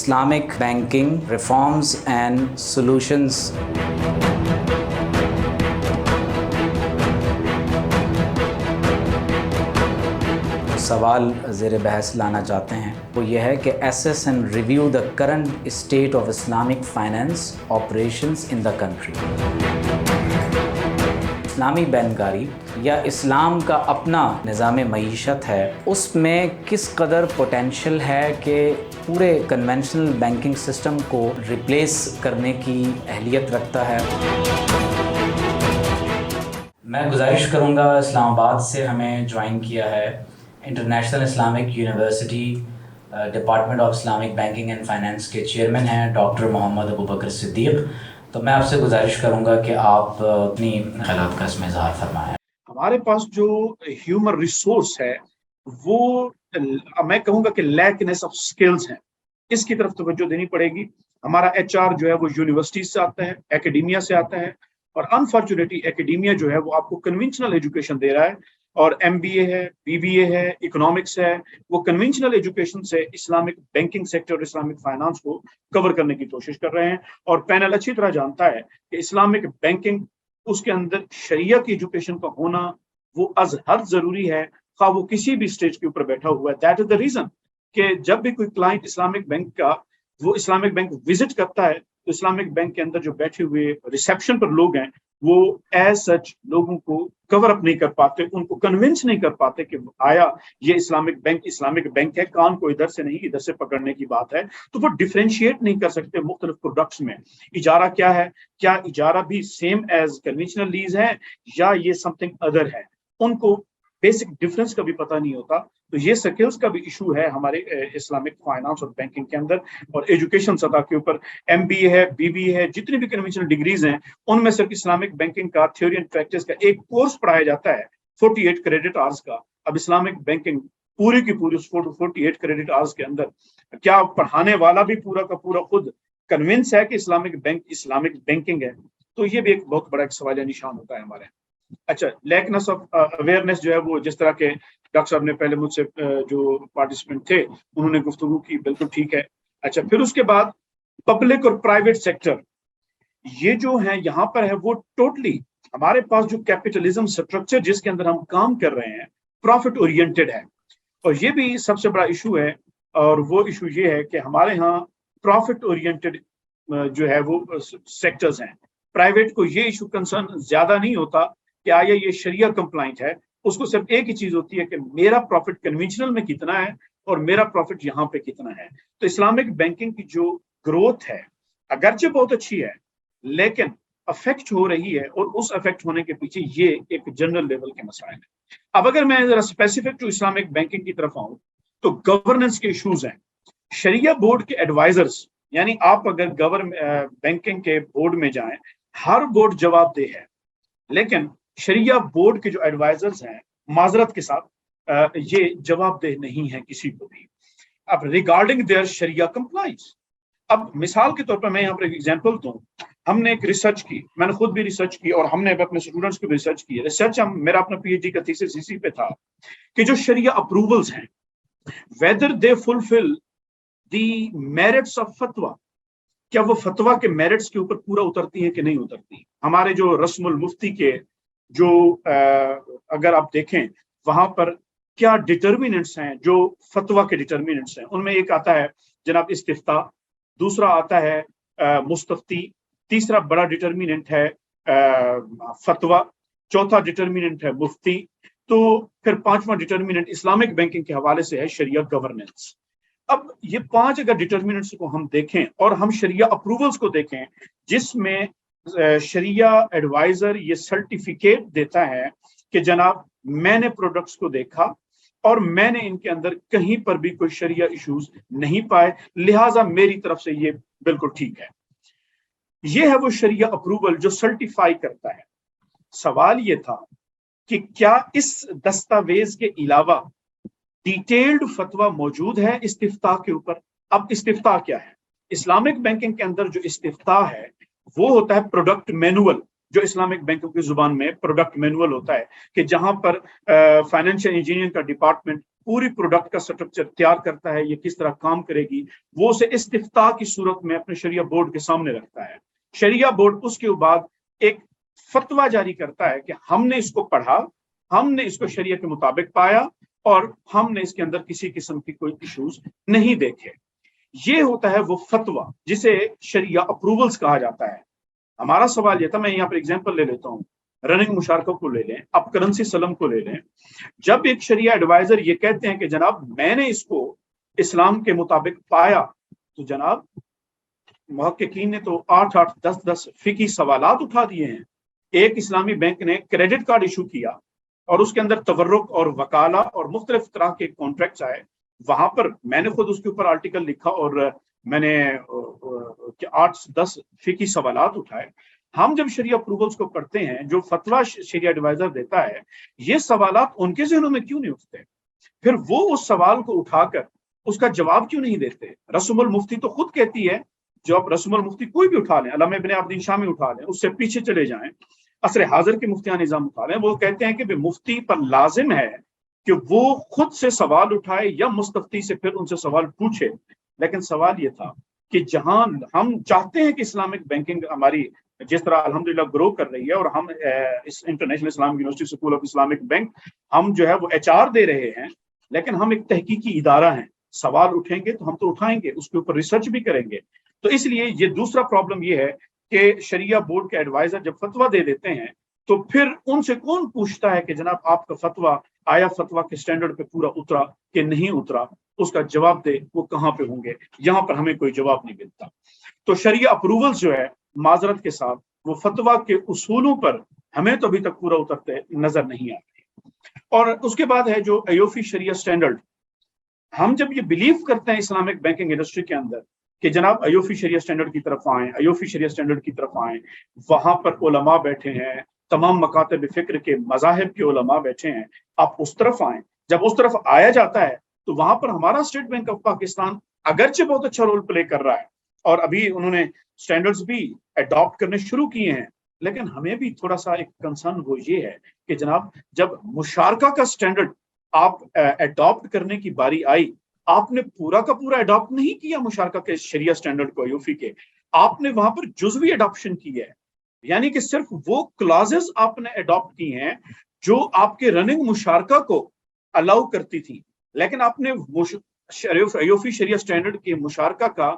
Islamic banking reforms and solutions. سوال زیر بحث لانا چاہتے ہیں وہ یہ ہے کہ assess and review the current state of Islamic finance operations in the country. اسلامی بینکاری یا اسلام کا اپنا نظام معیشت ہے، اس میں کس قدر پوٹینشیل ہے کہ پورے کنونشنل بینکنگ سسٹم کو ریپلیس کرنے کی اہلیت رکھتا ہے؟ میں گزارش کروں گا، اسلام آباد سے ہمیں جوائن کیا ہے international Islamic university department of Islamic banking and finance کے چیئرمین ہیں ڈاکٹر محمد ابوبکر صدیق. تو میں آپ سے گزارش کروں گا کہ آپ اپنی خیالات کا اس میں اظہار فرمائیں. ہمارے پاس جو ہیومن ریسورس ہے وہ میں کہوں گا کہ لیکنیس آف سکلز ہیں، اس کی طرف توجہ دینی پڑے گی. ہمارا HR جو ہے وہ یونیورسٹی سے آتا ہے، اکیڈیمیا سے آتا ہے، اور انفارچونیٹلی اکیڈیمیا جو ہے وہ آپ کو کنونشنل ایجوکیشن دے رہا ہے، اور MBA ہے، BBA ہے، اکنامکس ہے، وہ کنونشنل ایجوکیشن سے اسلامک بینکنگ سیکٹر اور اسلامک فائنانس کو کور کرنے کی کوشش کر رہے ہیں. اور پینل اچھی طرح جانتا ہے کہ اسلامک بینکنگ، اس کے اندر شریعہ کی ایجوکیشن کا ہونا وہ از حد ضروری ہے، خواہ وہ کسی بھی اسٹیج کے اوپر بیٹھا ہوا ہے. دیٹ از دا ریزن کہ جب بھی کوئی کلائنٹ اسلامک بینک کا وہ اسلامک بینک وزٹ کرتا ہے تو اسلامک بینک کے اندر جو بیٹھے ہوئے ریسیپشن پر لوگ ہیں وہ ایز سچ لوگوں کو کور اپ نہیں کر پاتے، ان کو کنونس نہیں کر پاتے کہ آیا یہ اسلامک بینک ہے، کان کو ادھر سے نہیں ادھر سے پکڑنے کی بات ہے. تو وہ ڈیفرینشیٹ نہیں کر سکتے مختلف پروڈکٹس میں. اجارہ کیا ہے، کیا اجارہ بھی سیم ایز کنونشنل لیز ہے یا یہ سم تھنگ ادر ہے، ان کو بیسک ڈفرنس کا بھی پتہ نہیں ہوتا. تو یہ سکلز کا بھی ایشو ہے ہمارے اسلامک فائنانس اور بینکنگ کے اندر. اور ایجوکیشن سطح کے اوپر MBA ہے، BBA ہے، جتنی بھی کنونشنل ڈگریز ہیں ان میں صرف اسلامک بینکنگ کا تھیوری اینڈ پریکٹس کا ایک کورس پڑھایا جاتا ہے 48 کریڈٹ آورز کا. اب اسلامک بینکنگ پوری کی پوری 48 کریڈٹ آورز کے اندر کیا پڑھانے والا بھی پورا کا پورا خود کنونس ہے کہ اسلامک بینکنگ ہے؟ تو یہ بھی ایک بہت بڑا ایک سوالیہ نشان ہوتا ہے ہمارے. اچھا، لیکنس آف اویئرنیس جو ہے وہ جس طرح کے ڈاکٹر صاحب نے پہلے مجھ سے جو پارٹیسپینٹ تھے انہوں نے گفتگو کی، بالکل ٹھیک ہے. اچھا، پھر اس کے بعد پبلک اور پرائیویٹ سیکٹر یہ جو ہیں یہاں پر ہے وہ ٹوٹلی ہمارے پاس جو کیپیٹلزم سٹرکچر جس کے اندر ہم کام کر رہے ہیں پروفٹ اورینٹڈ ہے. اور یہ بھی سب سے بڑا ایشو ہے، اور وہ ایشو یہ ہے کہ ہمارے ہاں پروفٹ اورینٹڈ جو ہے وہ سیکٹرز ہیں. پرائیویٹ کو یہ ایشو کنسرن زیادہ نہیں ہوتا کہ آیا یہ شریعہ کمپلائنٹ ہے، اس کو صرف ایک ہی چیز ہوتی ہے کہ میرا پروفٹ کنونشنل میں کتنا ہے اور میرا پروفٹ یہاں پہ کتنا ہے. تو اسلامک بینکنگ کی جو گروتھ ہے اگرچہ بہت اچھی ہے لیکن افیکٹ ہو رہی ہے، اور اس افیکٹ ہونے کے پیچھے یہ ایک جنرل لیول کے مسائل ہیں. اب اگر میں ذرا اسپیسیفک ٹو اسلامک بینکنگ کی طرف آؤں تو گورننس کے ایشوز ہیں. شریعہ بورڈ کے ایڈوائزرز، یعنی آپ اگر بینکنگ کے بورڈ میں جائیں، ہر بورڈ جواب دہ ہے، لیکن شریعہ بورڈ کے جو ایڈوائزرز ہیں معذرت کے ساتھ یہ جواب دہ نہیں ہے کسی کو بھی. اب ریگارڈنگ دیئر شریعہ کمپلائنس، اب مثال کے طور پر میں یہاں پر ایک ایگزامپل دوں. ہم نے ایک ریسرچ کی، میں نے خود بھی ریسرچ کی اور ہم نے اپنے اسٹوڈنٹس کو بھی ریسرچ کی. ریسرچ میرا اپنا PhD کا تھیسس اسی پہ تھا کہ جو شریعہ اپروولز ہیں whether they fulfill the merits of fatwa، کیا وہ فتویٰ کے میرٹس کے اوپر پورا اترتی ہیں کہ نہیں اترتی. ہمارے جو رسم المفتی کے جو اگر آپ دیکھیں وہاں پر کیا ڈٹرمیننٹس ہیں جو فتویٰ کے ڈٹرمیننٹس ہیں، ان میں ایک آتا ہے جناب استفتاء، دوسرا آتا ہے مستفتی، تیسرا بڑا ڈٹرمیننٹ ہے فتویٰ، چوتھا ڈٹرمیننٹ ہے مفتی، تو پھر پانچواں ڈٹرمیننٹ اسلامک بینکنگ کے حوالے سے ہے شریعہ گورننس. اب یہ 5 اگر ڈٹرمیننٹس کو ہم دیکھیں اور ہم شریعہ اپروولز کو دیکھیں جس میں شریعہ ایڈوائزر یہ سرٹیفکیٹ دیتا ہے کہ جناب میں نے پروڈکٹس کو دیکھا اور میں نے ان کے اندر کہیں پر بھی کوئی شریعہ ایشوز نہیں پائے، لہٰذا میری طرف سے یہ بالکل ٹھیک ہے. یہ ہے وہ شریعہ اپروول جو سرٹیفائی کرتا ہے. سوال یہ تھا کہ کیا اس دستاویز کے علاوہ ڈیٹیلڈ فتویٰ موجود ہے استفتاء کے اوپر؟ اب استفتاء کیا ہے؟ اسلامک بینکنگ کے اندر جو استفتاء ہے وہ ہوتا ہے پروڈکٹ مینول، جو اسلامک بینکوں کی زبان میں پروڈکٹ مینول ہوتا ہے کہ جہاں پر فائنینشیل انجینئرنگ کا ڈپارٹمنٹ पूरी प्रोडक्ट का स्ट्रक्चर तैयार करता है, ये किस तरह काम करेगी, वो उसे इस्तिफ्ता की सूरत में अपने शरिया बोर्ड के सामने रखता है। शरिया बोर्ड उसके बाद एक फतवा जारी करता है कि हमने इसको पढ़ा, हमने इसको शरिया के मुताबिक पाया और हमने इसके अंदर किसी किस्म की कोई इश्यूज नहीं देखे। ये होता है वो फतवा जिसे शरिया अप्रूवल्स कहा जाता है। हमारा सवाल ये था, मैं यहाँ पर एग्जांपल ले लेता हूँ, रनिंग मुशारकों को ले लें, अब करेंसी सलम को ले लें। जब एक शरिया एडवाइजर ये कहते हैं कि जनाब मैंने इसको इस्लाम के मुताबिक पाया, तो जनाब मुहक्किकीन ने तो 8-8, 10-10 फिकी सवालात उठा दिए हैं। एक इस्लामी बैंक ने क्रेडिट कार्ड इशू किया और उसके अंदर तवर्रुक और वकाला और मुख्तलिफ तरह के कॉन्ट्रैक्ट्स आए। वहां पर मैंने खुद उसके ऊपर आर्टिकल लिखा और मैंने 8-10 फिकी सवालात उठाए। हम जब शरिया अप्रूवल्स को पढ़ते हैं, जो फतवा शरिया एडवाइजर देता है, ये सवालात उनके ज़हनों में क्यों नहीं उठते? फिर वो उस सवाल को उठाकर उसका जवाब क्यों नहीं देते? रसूमुल मुफ्ती तो खुद कहती है, जो आप रसूमुल मुफ्ती कोई भी उठा लें, अल्लामा इब्न अब्दीन शामी उठा लें, उससे पीछे चले जाएं, असर हाजिर के मुफ्तियान निजाम उठा लें, वो कहते हैं कि मुफ्ती पर लाजिम है कि वो खुद से सवाल उठाए या मुस्तफ्ती से फिर उनसे सवाल पूछे। लेकिन सवाल ये था कि जहां हम चाहते हैं कि इस्लामिक बैंकिंग हमारी जिस तरह अल्हम्दुलिल्लाह ग्रो कर रही है, और हम इस international Islamic university school of Islamic bank हम जो है वो HR दे रहे हैं, लेकिन हम एक तहकीकी इदारा हैं। सवाल उठेंगे तो हम तो उठाएंगे, उसके ऊपर रिसर्च भी करेंगे। तो इसलिए ये दूसरा प्रॉब्लम ये है कि शरिया बोर्ड के एडवाइजर जब फतवा दे देते हैं तो फिर उनसे कौन पूछता है कि जनाब आपका फतवा आया फतवा के स्टैंडर्ड पे पूरा उतरा कि नहीं उतरा, उसका जवाब दे, वो कहाँ पे होंगे? यहाँ पर हमें कोई जवाब नहीं मिलता। तो शरिया अप्रूवल्स जो है माजरत के साथ वो फतवा के उसूलों पर हमें तो अभी तक पूरा उतरते नजर नहीं आते। और उसके बाद है जो अयोफी शरिया स्टैंडर्ड। हम जब ये बिलीव करते हैं इस्लामिक बैंकिंग इंडस्ट्री के अंदर कि जनाब अयोफी शरिया स्टैंडर्ड की तरफ आए, अयोफी शरिया स्टैंडर्ड की तरफ आए, वहां पर उलमा बैठे हैं, तमाम मकातब फिक्र के मजाहिब के उलमा बैठे हैं, आप उस तरफ आए। जब उस तरफ आया जाता है तो वहां पर हमारा स्टेट बैंक ऑफ पाकिस्तान अगरचे बहुत अच्छा रोल प्ले कर रहा है और अभी उन्होंने स्टैंडर्ड्स भी अडॉप्ट करने शुरू किए हैं, लेकिन हमें भी थोड़ा सा एक कंसर्न वो ये है कि जनाब जब मुशारका का स्टैंडर्ड आप अडॉप्ट करने की बारी आई, आपने पूरा का पूरा अडॉप्ट नहीं किया मुशारका के शरिया स्टैंडर्ड को, अयोफी के, आपने वहां पर जुज़वी अडॉप्शन की है। यानी कि सिर्फ वो क्लॉजेस आपने अडॉप्ट की हैं जो आपके रनिंग मुशारका को अलाउ करती थी, लेकिन आपने अयोफी शरिया स्टैंडर्ड के मुशारका का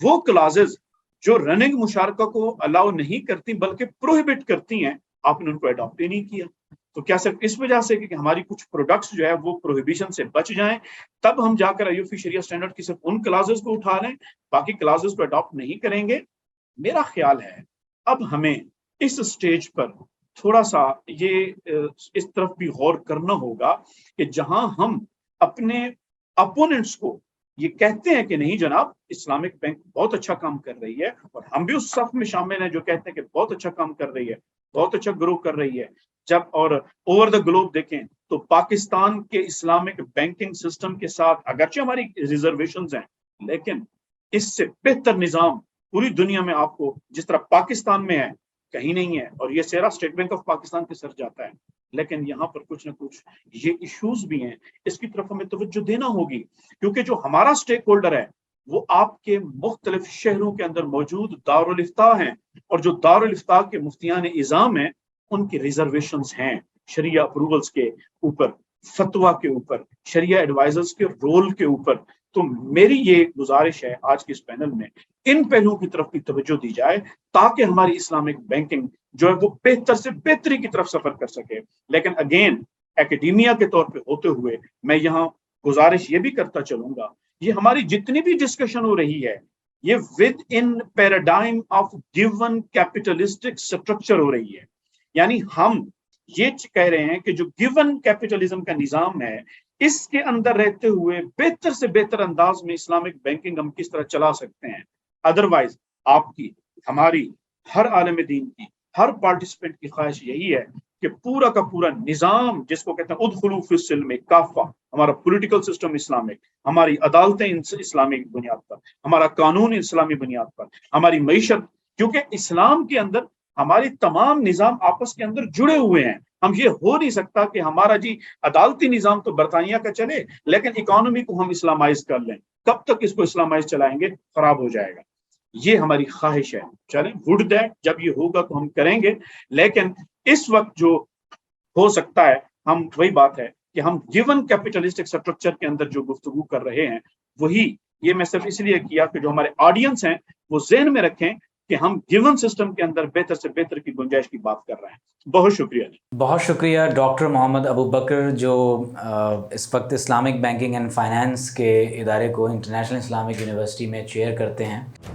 वो क्लॉजेस जो रनिंग मुशारका को अलाउ नहीं करती बल्कि प्रोहिबिट करती हैं, आपने उनको अडॉप्ट ही नहीं किया। तो क्या सिर्फ इस वजह से कि हमारी कुछ प्रोडक्ट्स जो है वो प्रोहिबिशन से बच जाएं, तब हम जाकर अयोफी शरिया स्टैंडर्ड की सिर्फ उन क्लॉजेस को उठा लें, बाकी क्लॉजेस को अडॉप्ट नहीं करेंगे? मेरा ख्याल है अब हमें इस स्टेज पर थोड़ा सा ये इस तरफ भी गौर करना होगा कि जहां हम अपने अपोनेंट्स को ये कहते हैं कि नहीं जनाब इस्लामिक बैंक बहुत अच्छा काम कर रही है, और हम भी उस सफ में शामिल हैं जो कहते हैं कि बहुत अच्छा काम कर रही है, बहुत अच्छा ग्रो कर रही है, जब और ओवर द ग्लोब देखें तो पाकिस्तान के इस्लामिक बैंकिंग सिस्टम के साथ अगरचे हमारी रिजर्वेशंस हैं, लेकिन इससे बेहतर निजाम पूरी दुनिया में आपको जिस तरह पाकिस्तान में है कहीं नहीं है। और ये सेरा स्टेट बैंक ऑफ पाकिस्तान के सर जाता है, लेकिन यहाँ पर कुछ ना कुछ ये इश्यूज भी हैं, इसकी तरफ हमें तवज्जो देना होगी, क्योंकि जो हमारा स्टेक होल्डर है वो आपके मुख्तलिफ शहरों के अंदर मौजूद दारुल इफ्ता हैं, और जो दारुल इफ्ता के मुफ्तियान इज़ाम हैं उनकी रिजर्वेशंस हैं शरिया अप्रूवल्स के ऊपर, फतवा के ऊपर, शरिया एडवाइजर्स के रोल के ऊपर। तो मेरी ये गुजारिश है आज के इस पैनल में इन पहलुओं की तरफ भी तवज्जो दी जाए ताकि हमारी इस्लामिक बैंकिंग जो है वो बेहतर से बेहतरी की तरफ सफर कर सके। लेकिन अगेन एकेडेमिया के तौर पे होते हुए मैं यहाँ गुजारिश ये भी करता चलूंगा, ये हमारी जितनी भी डिस्कशन हो रही है ये with in paradigm of given capitalistic structure हो रही है। यानी हम ये कह रहे हैं कि जो गिवन कैपिटलिज्म का निजाम है इसके अंदर रहते हुए बेहतर से बेहतर अंदाज में इस्लामिक बैंकिंग हम किस तरह चला सकते हैं। अदरवाइज आपकी, हमारी, हर आलम दीन की, हर पार्टिसिपेंट की ख्वाहिश यही है कि पूरा का पूरा निजाम जिसको कहते हैं उदखुलू फिस्सिल्म काफा, हमारा पॉलिटिकल सिस्टम इस्लामिक, हमारी अदालतें इस्लामिक बुनियाद पर, हमारा कानून इस्लामी बुनियाद पर, हमारी मईशत, क्योंकि इस्लाम के अंदर हमारी तमाम निज़ाम आपस के अंदर जुड़े हुए हैं। हम ये हो नहीं सकता कि हमारा जी अदालती निज़ाम तो बरतानिया का चले लेकिन इकोनॉमी को हम इस्लामाइज कर लें। कब तक इसको इस्लामाइज चलाएंगे? खराब हो जाएगा। ये हमारी ख्वाहिश है। चलें, वुड दैट जब ये होगा तो हम करेंगे, लेकिन इस वक्त जो हो सकता है, हम वही बात है कि हम गिवन कैपिटलिस्टिक स्ट्रक्चर के अंदर जो गुफ्तगू कर रहे हैं वही, ये मैं सिर्फ इसलिए किया कि जो हमारे ऑडियंस हैं वो ज़हन में रखें कि हम गिवन सिस्टम के अंदर बेहतर से बेहतर की गुंजाइश की बात कर रहे हैं। बहुत शुक्रिया जी। बहुत शुक्रिया डॉक्टर मोहम्मद अबू बकर, जो इस वक्त इस्लामिक बैंकिंग एंड फाइनेंस के इदारे को इंटरनेशनल इस्लामिक यूनिवर्सिटी में चेयर करते हैं।